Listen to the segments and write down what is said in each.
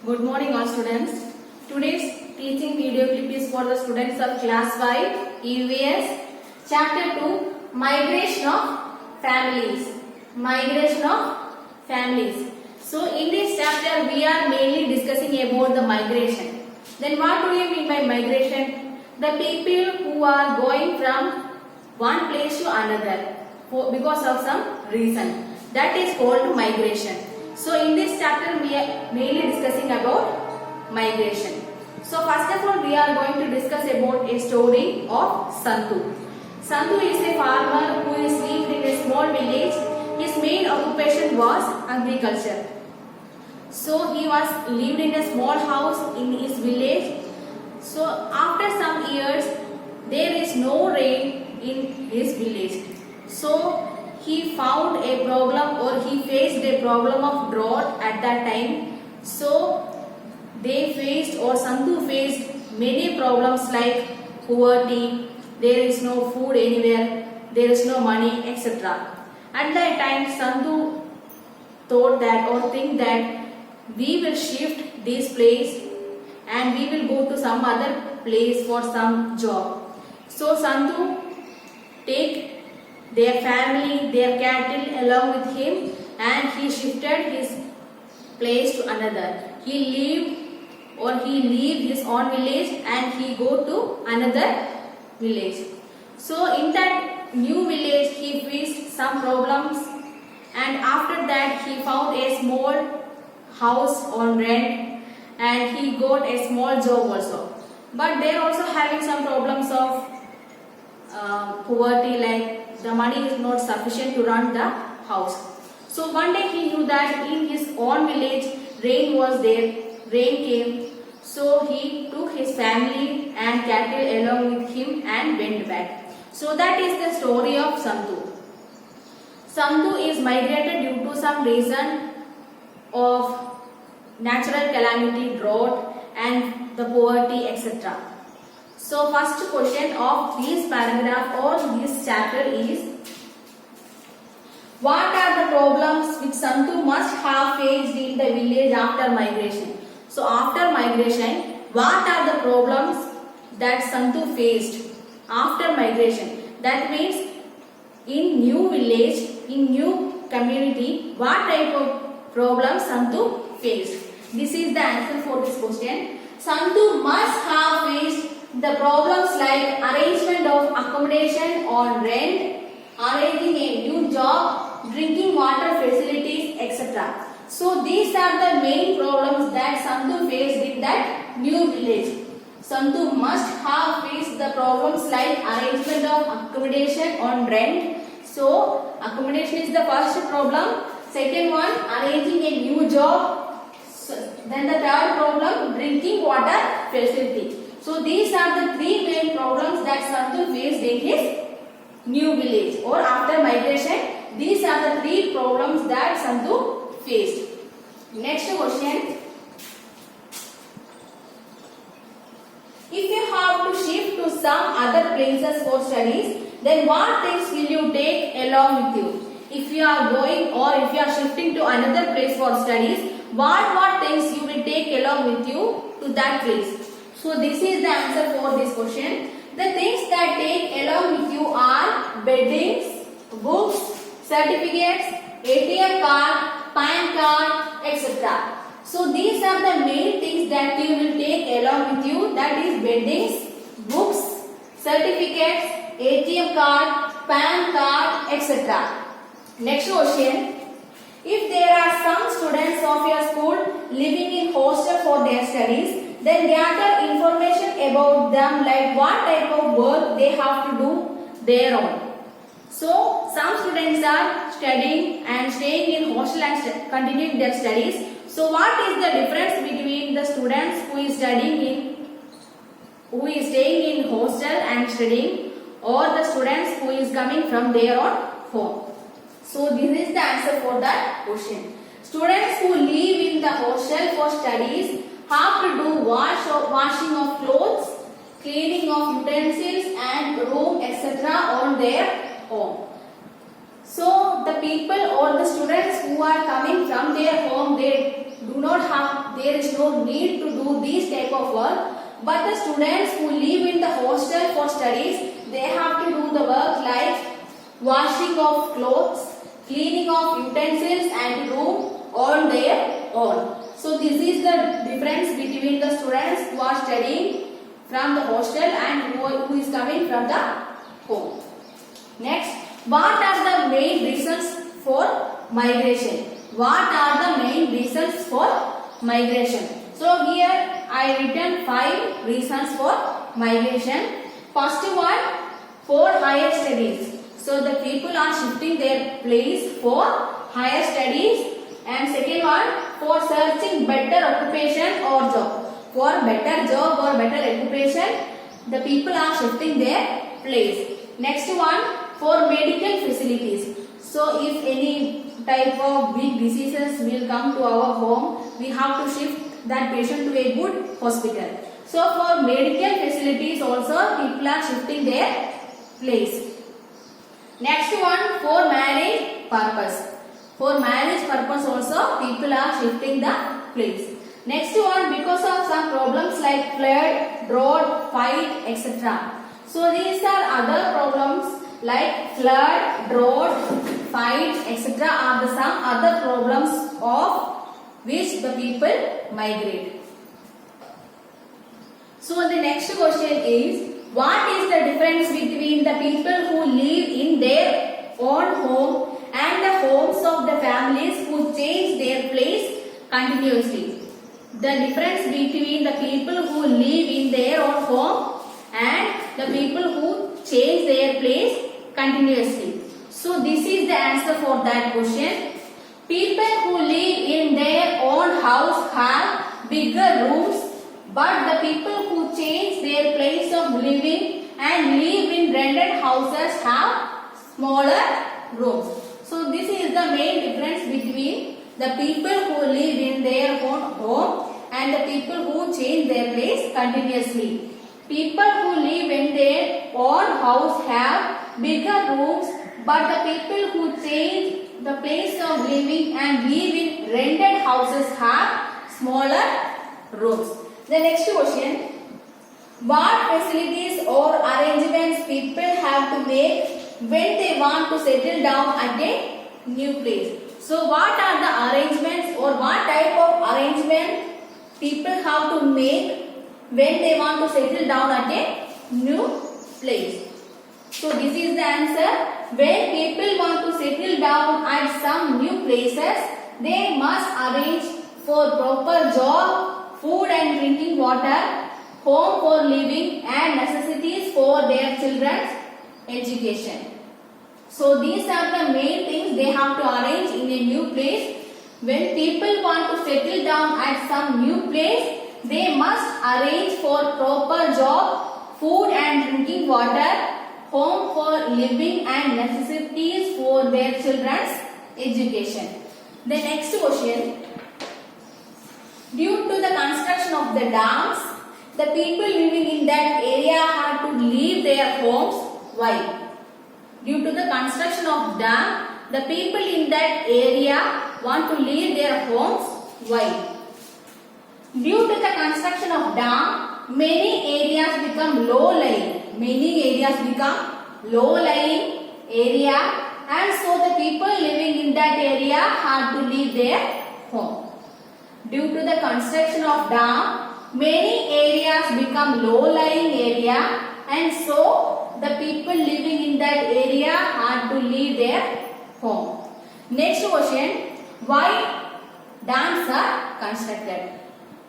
Good morning all students. Today's teaching video clip is for the students of class 5 EVS chapter 2 Migration of Families. Migration of Families. So in this chapter we are mainly discussing about the migration. Then what do you mean by migration? The people who are going from one place to another because of some reason. That is called migration. So in this chapter we are mainly discussing about migration. So first of all we are going to discuss about a story of Santhu. Santhu is a farmer who is lived in a small village. His main occupation was agriculture. So he was lived in a small house in his village. So after some years there is no rain in his village. So he found a problem or he faced a problem of drought at that time. So they faced or Santhu faced many problems like poverty, there is no food anywhere, there is no money, etc. At that time Santhu thought that or think that we will shift this place and we will go to some other place for some job. So Santhu take their family, their cattle along with him and he shifted his place to another. He leave his own village and he go to another village. So in that new village he faced some problems and after that he found a small house on rent and he got a small job also. But they are also having some problems of poverty, like the money is not sufficient to run the house. So one day he knew that in his own village rain was there, rain came. So he took his family and cattle along with him and went back. So that is the story of Santhu. Santhu is migrated due to some reason of natural calamity, drought and the poverty, etc. So first question of this paragraph or this chapter is, what are the problems which Santhu must have faced in the village after migration? So after migration, what are the problems that Santhu faced after migration? That means in new village, in new community, what type of problems Santhu faced? This is the answer for this question. Santhu must have faced the problems like arrangement of accommodation on rent, arranging a new job, drinking water facilities, etc. So these are the main problems that Santhu faced in that new village. Santhu must have faced the problems like arrangement of accommodation on rent. So accommodation is the first problem. Second one, arranging a new job. Then the third problem, drinking water facility. So these are the three main problems that Santhu faced in his new village or after migration. These are the three problems that Santhu faced. Next question. If you have to shift to some other places for studies, then what things will you take along with you? If you are going or if you are shifting to another place for studies, what things you will take along with you to that place? So this is the answer for this question. The things that take along with you are beddings, books, certificates, ATM card, PAN card, etc. So these are the main things that you will take along with you, that is beddings, books, certificates, ATM card, PAN card, etc. Next question. If there are some students of your school living in hostel for their studies, then gather information about them, like what type of work they have to do their own. So some students are studying and staying in hostel and continuing their studies. So what is the difference between the students who is staying in hostel and studying, or the students who is coming from their own home? So this is the answer for that question. Students who live in the hostel for studies have to do washing of clothes, cleaning of utensils and room, etc. on their home. So the people or the students who are coming from their home, they do not have, there is no need to do these type of work. But the students who live in the hostel for studies, they have to do the work like washing of clothes, cleaning of utensils and room on their own. So this is the difference between the students who are studying from the hostel and who is coming from the home. Next, what are the main reasons for migration? What are the main reasons for migration? So here I written 5 reasons for migration. First one, for higher studies. So the people are shifting their place for higher studies. And second one, for searching better occupation or job. For better job or better occupation, the people are shifting their place. Next one, for medical facilities. So if any type of big diseases will come to our home, we have to shift that patient to a good hospital. So for medical facilities also, people are shifting their place. Next one, for marriage purpose. For marriage purpose also, people are shifting the place. Next one, because of some problems like flood, drought, fight, etc. So these are other problems like flood, drought, fight, etc. are the some other problems of which the people migrate. So the next question is, what is the difference between the people who live in their own home and the homes of the families who change their place continuously? The difference between the people who live in their own home and the people who change their place continuously. So this is the answer for that question. People who live in their own house have bigger rooms, but the people who change their place of living and live in rented houses have smaller rooms. So this is the main difference between the people who live in their own home and the people who change their place continuously. People who live in their own house have bigger rooms, but the people who change the place of living and live in rented houses have smaller rooms. The next question, what facilities or arrangements people have to make when they want to settle down at a new place? So what are the arrangements or what type of arrangement people have to make when they want to settle down at a new place? So this is the answer. When people want to settle down at some new places, they must arrange for proper job, food and drinking water, home for living and necessities for their children's education. So these are the main things they have to arrange in a new place. When people want to settle down at some new place, they must arrange for proper job, food and drinking water, home for living and necessities for their children's education. The next question, due to the construction of the dams, the people living in that area had to leave their homes. Why? Due to the construction of dam, the people in that area want to leave their homes. Why? Due to the construction of dam, many areas become low-lying. Many areas become low-lying area, and so the people living in that area had to leave their home. Due to the construction of dam, many areas become low-lying area, and so the people living in that area had to leave their home. Next question, why dams are constructed?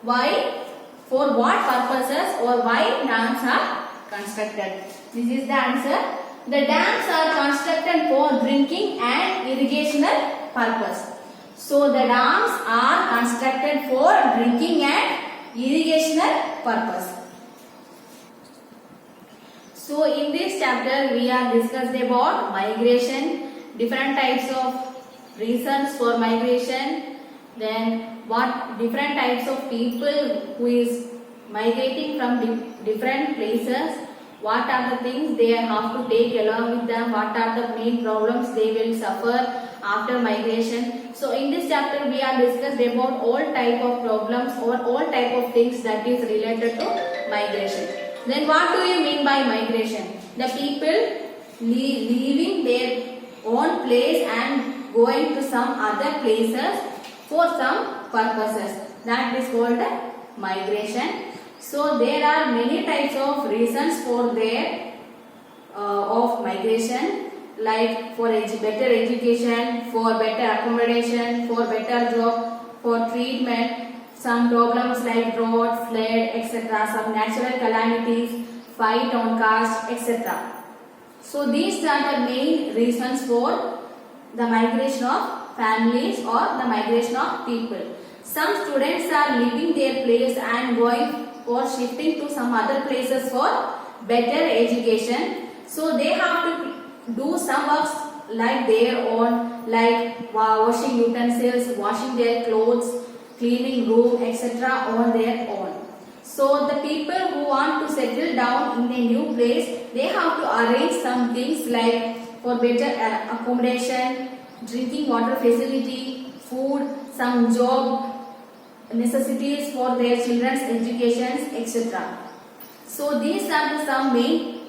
Why? For what purposes or why dams are constructed? This is the answer. The dams are constructed for drinking and irrigational purpose. So the dams are constructed for drinking and irrigational purpose. So in this chapter we are discussed about migration, different types of reasons for migration, then what different types of people who is migrating from different places, what are the things they have to take along with them, what are the main problems they will suffer, after migration. So in this chapter we are discussed about all type of problems or all type of things that is related to migration. Then what do you mean by migration? The people leaving their own place and going to some other places for some purposes. That is called the migration. So there are many types of reasons for their of migration, like for better education, for better accommodation, for better job, for treatment, some problems like drought, flood, etc., some natural calamities, fight on caste, etc. So these are the main reasons for the migration of families or the migration of people. Some students are leaving their place and going or shifting to some other places for better education. So they have to do some works like their own, like washing utensils, washing their clothes, cleaning room, etc. on their own. So the people who want to settle down in a new place, they have to arrange some things like for better accommodation, drinking water facility, food, some job necessities for their children's education, etc. So these are the some main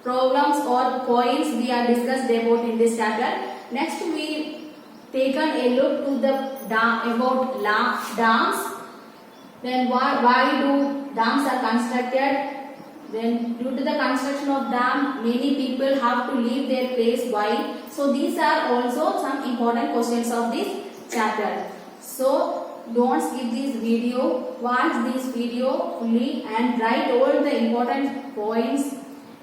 problems or points we are discussed about in this chapter. Next we taken a look to the dams. Then why do dams are constructed? Then due to the construction of dam, many people have to leave their place. Why? So these are also some important questions of this chapter. So don't skip this video, watch this video fully and write all the important points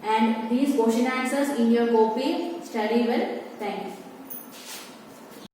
and these question answers in your copy. Study well. Thank you.